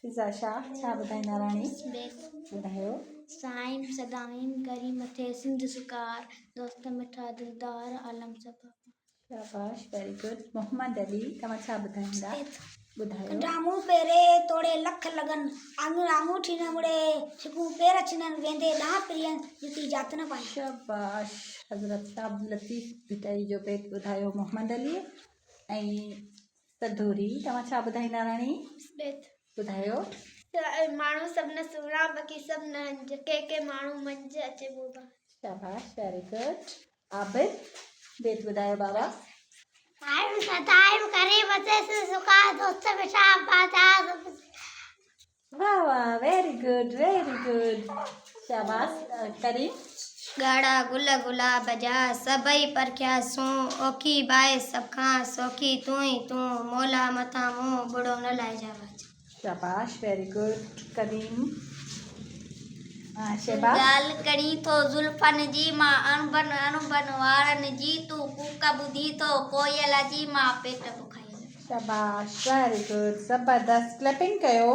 फिज़ा शाह छा ॿुधाईंदा राणी? ॿुधायो। साइम सदाईं गरी मथे सिंध सुकार दोस्त मिठा दिलदार आलम सफ़ा। शाबाश, वेरी गुड। मोहम्मद अली तव्हां छा ॿुधाईंदा? ॿुधायो। डामू पेरे तोड़े लख लगन आंगूठी न मुड़े छिकू पेर छिनन वेंदे ॾांह प्रियन जुती जात न पाई। शाबाश। हज़रत शाह अब्दुल लतीफ़ भिटाई जो बेत ॿुधायो मोहम्मद अली। ऐं सधूरी तव्हां छा ॿुधाईंदा राणी? ॿुधायो। माण्हू सब न सुणा बाक़ी सब न हंज के माण्हू मंझ अचे बोबा। शाबाश, वेरी गुड। आबिद बेत ॿुधायो बाबा। आइम सदाइम करे मथे से सुका दोस्त मिठा बाजा। वाह वाह, वेरी गुड वेरी गुड। शाबाश। करीम। गाड़ा गुल गुलाब जा सबई परख्या सू ओखी बाए सब खां सोखी तू ही तू मोला मथा मुंह बुढ़ो न लाए जावा। शाबाश, वेरी गुड। करीम। शेबा। गाल कड़ी तो जुल्फन जी मां अणबन अणबन वारन जी तू कूक बुधी तो कोयल जी मां पेट बुखाई। शाबाश, वेरी गुड। ज़बरदस्त। क्लैपिंग कयो।